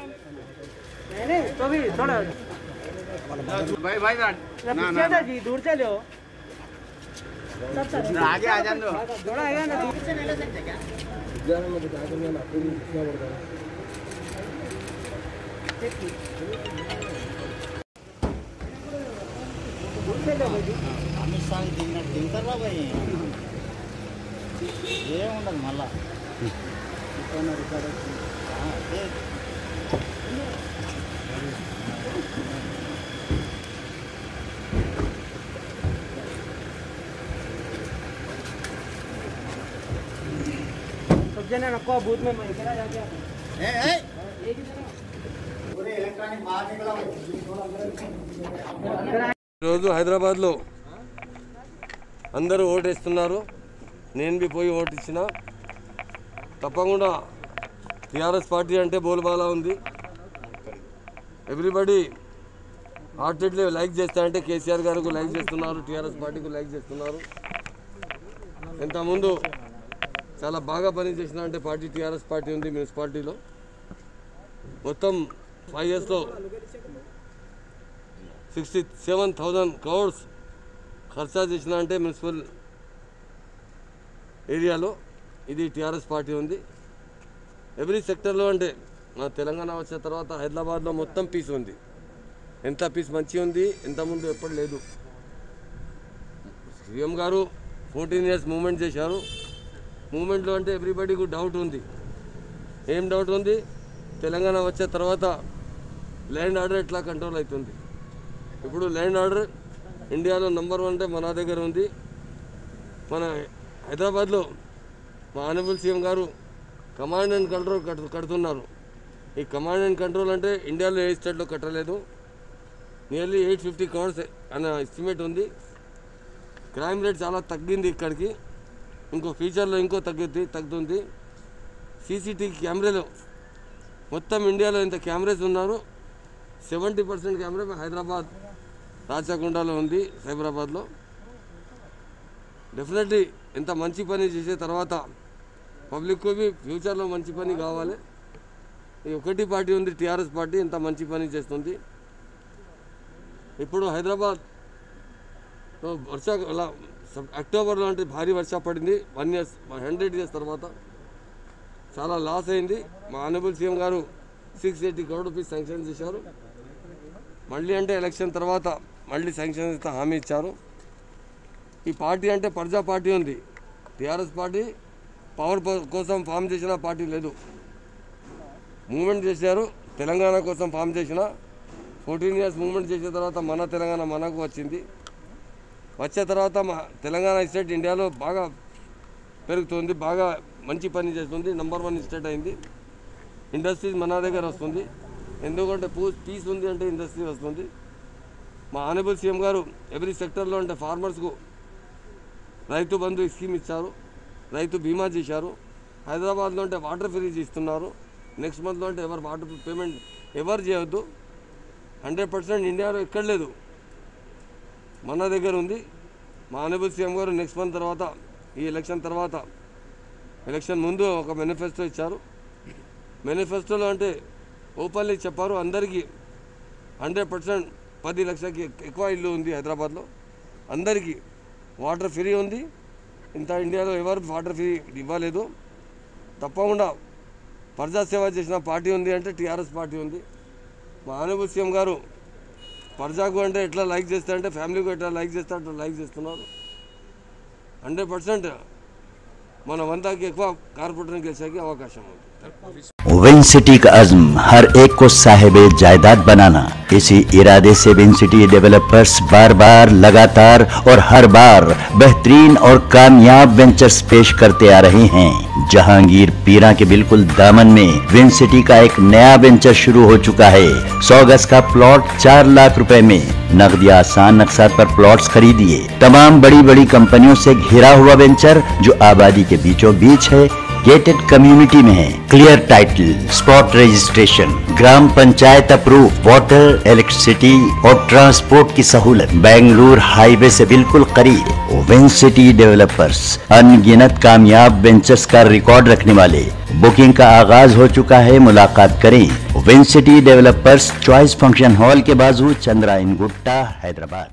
नहीं तो भी थोड़ा भाई भाई ना ना जी दूर चलो आगे आ जाने दो थोड़ा आएगा ना दूर से नहीं ले सकते क्या जाने में बता दो मैं आपको क्या बोलता हूं दूर चलो भाई अमित शाह दिनकर रा भाई ये ఉండదు మళ్ళా ఇతను రికార్డ్ అదే सब जने नको बूथ में मैं करा जाके ए ए एक ही जगह पूरे इलेक्ट्रॉनिक बाहर निकला రోజు హైదరాబాద్ లో అందరూ ఓటేస్తున్నారు నేను भी పోయి ఓటు ఇచ్చినా తప్పకుండా టిఆర్ఎస్ పార్టీ అంటే బోల్బాలా ఉంది ఎవ్రీబడి హార్టెడ్లీ లైక్ చేస్తారంటే కేసీఆర్ గారికి లైక్ చేస్తున్నారు టిఆర్ఎస్ పార్టీకి లైక్ చేస్తున్నారు ఇంతకుముందు చాలా బాగా పనిచేసిన అంటే పార్టీ టిఆర్ఎస్ పార్టీ ఉంది మున్సిపాలిటీలో మొత్తం 5 years లో 67,000 crores ఖర్చా చేసిన అంటే మున్సిపల్ ఏరియాలో ఇది టిఆర్ఎస్ పార్టీ ఉంది ఎవ్రీ సెక్టర్లో అంటే మన తెలంగాణ వచ్చిన తర్వాత హైదరాబాద్లో మొత్తం పీస్ ఉంది ఎంత పీస్ మంచి ఉంది ఇంతకుముందు ఎప్పుడు లేదు సీఎం గారు 14 years మూవ్మెంట్ చేశారు మూవ్మెంట్లో అంటే ఎవ్రీబడీకి డౌట్ ఉంది ఏం డౌట్ ఉంది తెలంగాణ వచ్చిన తర్వాత ల్యాండ్ ఆర్డర్ ఎట్లా కంట్రోల్ అవుతుంది ఇప్పుడు ల్యాండ్ ఆర్డర్ ఇండియాలో నంబర్ 1 అంటే మన దగ్గర ఉంది మన హైదరాబాద్లో మా ఆనరబుల్ సీఎం గారు కమాండ్ అండ్ కంట్రోల్ కడుతున్నారు ఈ కమాండ్ అండ్ కంట్రోల్ అంటే ఇండియాలో ఏ స్టేట్లో కట్టలేదు నియర్లీ 850 crores అనే ఎస్టిమేట్ ఉంది క్రైమ్ రేట్ చాలా తగ్గింది ఇక్కడికి ఇంకో ఫ్యూచర్లో ఇంకో తగ్గుతుంది సీసీటీవీ కెమెరాలు మొత్తం ఇండియాలో ఇంత కెమెరాస్ ఉన్నారు 70% కెమెరా హైదరాబాద్ రాచకొండలో ఉంది సైబరాబాద్లో డెఫినెట్లీ ఇంత మంచి పని చేసే తర్వాత పబ్లిక్కు ఫ్యూచర్లో మంచి పని కావాలి ఈ ఒకటి పార్టీ ఉంది టిఆర్ఎస్ పార్టీ ఇంత మంచి పని చేస్తుంది ఇప్పుడు హైదరాబాద్లో అక్టోబర్లో అంటే భారీ వర్షం పడింది 100 years తర్వాత చాలా లాస్ అయింది మా ఆనరబుల్ సీఎం గారు 680 crore rupees శాంక్షన్ చేశారు మళ్ళీ అంటే ఎలక్షన్ తర్వాత మళ్ళీ శాంక్షన్ ఇస్తా హామీ ఇచ్చారు ఈ పార్టీ అంటే ప్రజా పార్టీ ఉంది టిఆర్ఎస్ పార్టీ పవర్ కోసం ఫామ్ చేసిన పార్టీ లేదు మూవ్మెంట్ చేశారు తెలంగాణ కోసం ఫామ్ చేసిన 14 years మూవ్మెంట్ చేసిన తర్వాత మన తెలంగాణ మనకు వచ్చింది వచ్చే తర్వాత మా తెలంగాణ స్టేట్ ఇండియాలో బాగా పెరుగుతుంది బాగా మంచి పని చేస్తుంది నంబర్ 1 స్టేట్ అయింది ఇండస్ట్రీస్ మన దగ్గర వస్తుంది ఎందుకంటే పీస్ ఉంది అంటే ఇండస్ట్రీ వస్తుంది మా ఆనరబుల్ సీఎం గారు ఎవ్రీ సెక్టర్లో అంటే ఫార్మర్స్కు రైతు బంధు స్కీమ్ ఇచ్చారు రైతు బీమా చేశారు హైదరాబాద్లో అంటే వాటర్ ఫ్రీ ఇస్తున్నారు నెక్స్ట్ మంత్లో అంటే ఎవరు వాటర్ పేమెంట్ ఎవరు చేయొద్దు 100% ఇండియాలో ఎక్కడ లేదు మన దగ్గర ఉంది మా ఆనరబుల్ సీఎం గారు నెక్స్ట్ మంత్ తర్వాత ఈ ఎలక్షన్ తర్వాత ఎలక్షన్ ముందు ఒక మేనిఫెస్టో ఇచ్చారు మేనిఫెస్టోలో అంటే ఓపెన్లీ చెప్పారు అందరికీ 100% 10 లక్షలకి ఎక్కువ ఇల్లు ఉంది హైదరాబాద్లో అందరికీ వాటర్ ఫ్రీ ఉంది ఇంత ఇండియాలో ఎవరు వాటర్ ఫ్రీ ఇవ్వలేదు తప్పకుండా ప్రజాసేవ చేసిన పార్టీ ఉంది అంటే టిఆర్ఎస్ పార్టీ ఉంది మా ఆనరబుల్ సీఎం గారు ప్రజాకు అంటే ఎట్లా లైక్ చేస్తారంటే ఫ్యామిలీకి ఎట్లా లైక్ చేస్తారు అట్లా లైక్ చేస్తున్నారు 100% మన వందకి ఎక్కువ కార్పొరేటర్ని గెలిచేకి అవకాశం ఉంది विन सिटी का अज़्म हर एक को साहिब जायदाद बनाना। इसी इरादे से विन सिटी डेवलपर्स बार बार लगातार और हर बार बेहतरीन और कामयाब वेंचर्स पेश करते आ रहे हैं। जहांगीर पीरा के बिल्कुल दामन में विन सिटी का एक नया वेंचर शुरू हो चुका है। 100 गज का प्लॉट 4 लाख रुपए में नगदिया आसान नक्शा पर प्लॉट्स खरीदिए। तमाम बड़ी बड़ी कंपनियों से घिरा हुआ वेंचर जो आबादी के बीचों बीच है, गेटेड कम्युनिटी में है। क्लियर टाइटल, स्पॉट रजिस्ट्रेशन, ग्राम पंचायत अप्रूव, वाटर, इलेक्ट्रिसिटी और ट्रांसपोर्ट की सहूलत। बेंगलुरु हाईवे से बिल्कुल करीब। विन सिटी डेवलपर्स अनगिनत कामयाब वेंचर्स का रिकॉर्ड रखने वाले। बुकिंग का आगाज हो चुका है, मुलाकात करें। Win city developers, choice function hall के बाजू, चंद्रा इन गुट्टा, हैदराबाद।